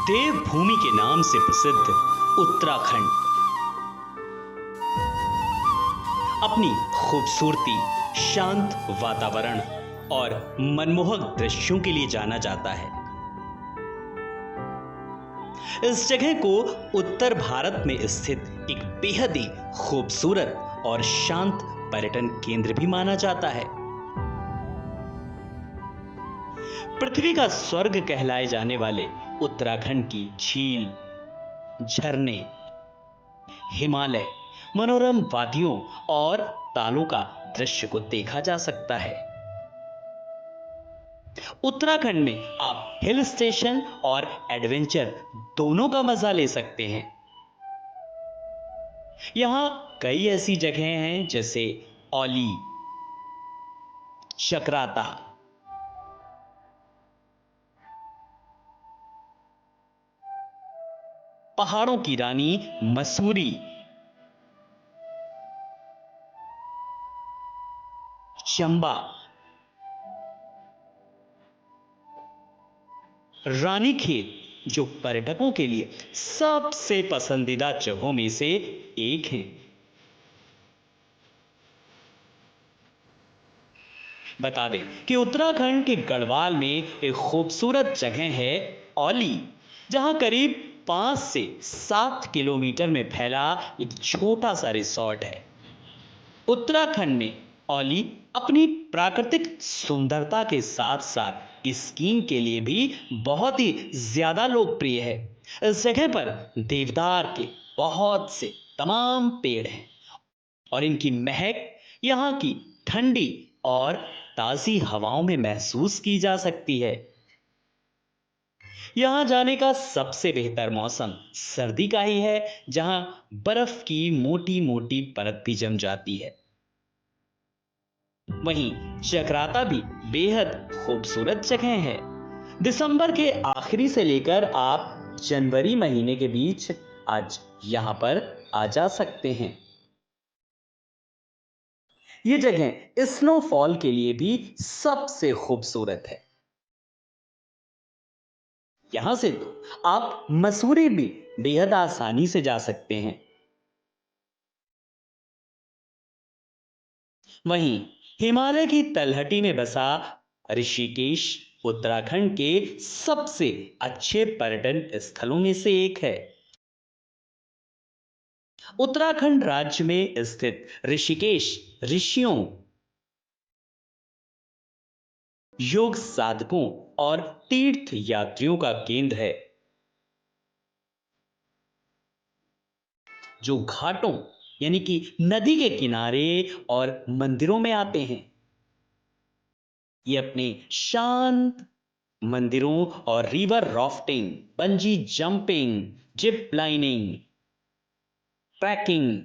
देवभूमि के नाम से प्रसिद्ध उत्तराखंड अपनी खूबसूरती, शांत वातावरण और मनमोहक दृश्यों के लिए जाना जाता है। इस जगह को उत्तर भारत में स्थित एक बेहद ही खूबसूरत और शांत पर्यटन केंद्र भी माना जाता है। पृथ्वी का स्वर्ग कहलाए जाने वाले उत्तराखंड की झील, झरने, हिमालय, मनोरम वादियों और तालों का दृश्य को देखा जा सकता है। उत्तराखंड में आप हिल स्टेशन और एडवेंचर दोनों का मजा ले सकते हैं। यहां कई ऐसी जगहें हैं जैसे औली, चक्राता, पहाड़ों की रानी मसूरी, चंबा, रानीखेत, जो पर्यटकों के लिए सबसे पसंदीदा जगहों में से एक है। बता दें कि उत्तराखंड के गढ़वाल में एक खूबसूरत जगह है औली, जहां करीब 5 से 7 किलोमीटर में फैला एक छोटा सा रिसॉर्ट है। उत्तराखंड में औली अपनी प्राकृतिक सुंदरता के साथ साथ स्कीइंग के लिए भी बहुत ही ज्यादा लोकप्रिय है। इस जगह पर देवदार के बहुत से तमाम पेड़ हैं और इनकी महक यहाँ की ठंडी और ताजी हवाओं में महसूस की जा सकती है। यहां जाने का सबसे बेहतर मौसम सर्दी का ही है, जहां बर्फ की मोटी मोटी परत भी जम जाती है। वहीं चक्राता भी बेहद खूबसूरत जगह है। दिसंबर के आखिरी से लेकर आप जनवरी महीने के बीच आज यहां पर आ जा सकते हैं। ये जगह स्नोफॉल के लिए भी सबसे खूबसूरत है। यहां से तो आप मसूरी भी बेहद आसानी से जा सकते हैं। वहीं हिमालय की तलहटी में बसा ऋषिकेश उत्तराखंड के सबसे अच्छे पर्यटन स्थलों में से एक है। उत्तराखंड राज्य में स्थित ऋषिकेश ऋषियों, योग साधकों और तीर्थ यात्रियों का केंद्र है, जो घाटों यानी कि नदी के किनारे और मंदिरों में आते हैं। ये अपने शांत मंदिरों और river rafting, bungee jumping, zip lining, trekking,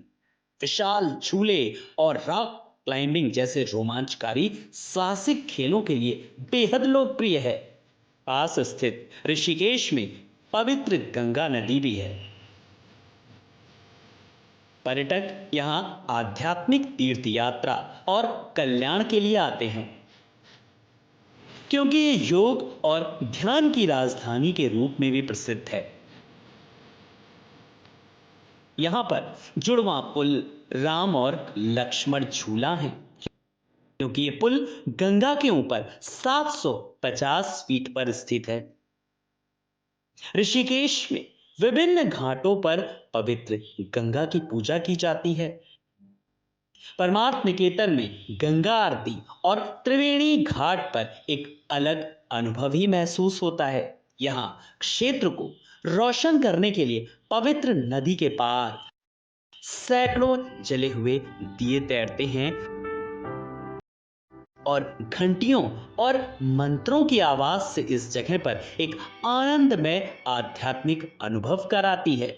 विशाल झूले और रॉक क्लाइंबिंग जैसे रोमांचकारी साहसिक खेलों के लिए बेहद लोकप्रिय है। पास स्थित ऋषिकेश में पवित्र गंगा नदी भी है। पर्यटक यहां आध्यात्मिक तीर्थ यात्रा और कल्याण के लिए आते हैं, क्योंकि ये योग और ध्यान की राजधानी के रूप में भी प्रसिद्ध है। यहां पर जुड़वा पुल, राम और लक्ष्मण झूला है, क्योंकि ये पुल गंगा के ऊपर 750 फीट पर स्थित है। ऋषिकेश में विभिन्न घाटों पर पवित्र गंगा की पूजा की जाती है। परमार्थ निकेतन में गंगा आरती और त्रिवेणी घाट पर एक अलग अनुभव ही महसूस होता है। यहाँ क्षेत्र को रोशन करने के लिए पवित्र नदी के पार सैकड़ों जले हुए दिए तैरते हैं और घंटियों और मंत्रों की आवाज से इस जगह पर एक आनंदमय आध्यात्मिक अनुभव कराती है।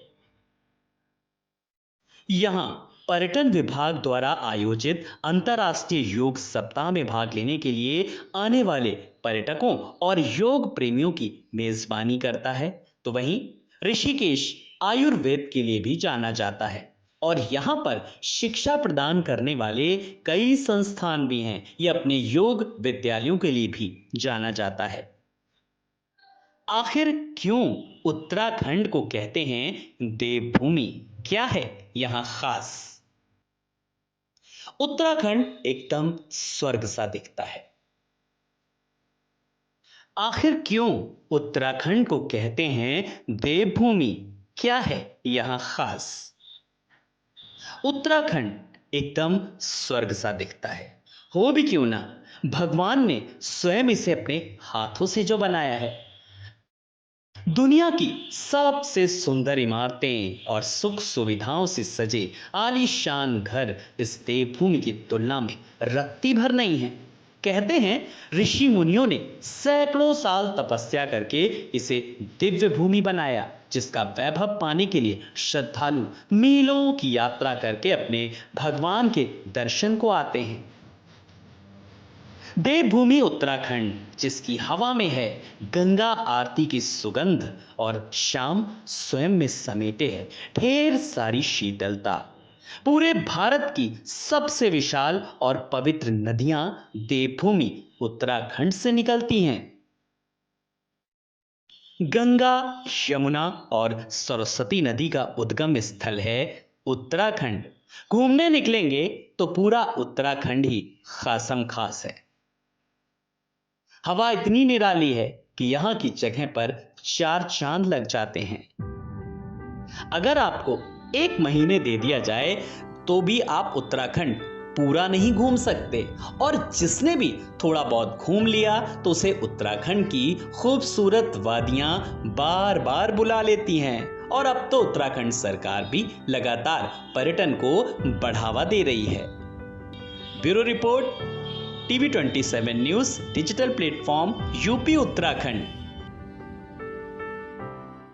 यहाँ पर्यटन विभाग द्वारा आयोजित अंतर्राष्ट्रीय योग सप्ताह में भाग लेने के लिए आने वाले पर्यटकों और योग प्रेमियों की मेजबानी करता है। तो वहीं ऋषिकेश आयुर्वेद के लिए भी जाना जाता है और यहाँ पर शिक्षा प्रदान करने वाले कई संस्थान भी हैं। ये अपने योग विद्यालयों के लिए भी जाना जाता है। आखिर क्यों उत्तराखंड को कहते हैं देवभूमि? क्या है यहाँ खास? उत्तराखंड एकदम स्वर्ग सा दिखता है। आखिर क्यों उत्तराखंड को कहते हैं देवभूमि? क्या है यहाँ खास? उत्तराखंड एकदम स्वर्ग सा दिखता है, हो भी क्यों ना, भगवान ने स्वयं इसे अपने हाथों से जो बनाया है। दुनिया की सबसे सुंदर इमारतें और सुख सुविधाओं से सजे आलीशान घर इस देवभूमि की तुलना में रत्ती भर नहीं है। कहते हैं ऋषि मुनियों ने सैकड़ों साल तपस्या करके इसे दिव्य भूमि बनाया, जिसका वैभव पाने के लिए श्रद्धालु मीलों की यात्रा करके अपने भगवान के दर्शन को आते हैं। देवभूमि उत्तराखंड, जिसकी हवा में है गंगा आरती की सुगंध और शाम स्वयं में समेटे है ढेर सारी शीतलता। पूरे भारत की सबसे विशाल और पवित्र नदियां देवभूमि उत्तराखंड से निकलती हैं। गंगा, यमुना और सरस्वती नदी का उद्गम स्थल है उत्तराखंड। घूमने निकलेंगे तो पूरा उत्तराखंड ही खासम खास है। हवा इतनी निराली है कि यहाँ की जगह पर 4 चांद लग जाते हैं। अगर आपको 1 महीने दे दिया जाए तो भी आप उत्तराखंड पूरा नहीं घूम सकते, और जिसने भी थोड़ा बहुत घूम लिया तो उसे उत्तराखंड की खूबसूरत वादियां बार बार बुला लेती हैं। और अब तो उत्तराखंड सरकार भी लगातार पर्यटन को बढ़ावा दे रही है। Bureau report, TV 27 news digital platform, UP Uttarakhand.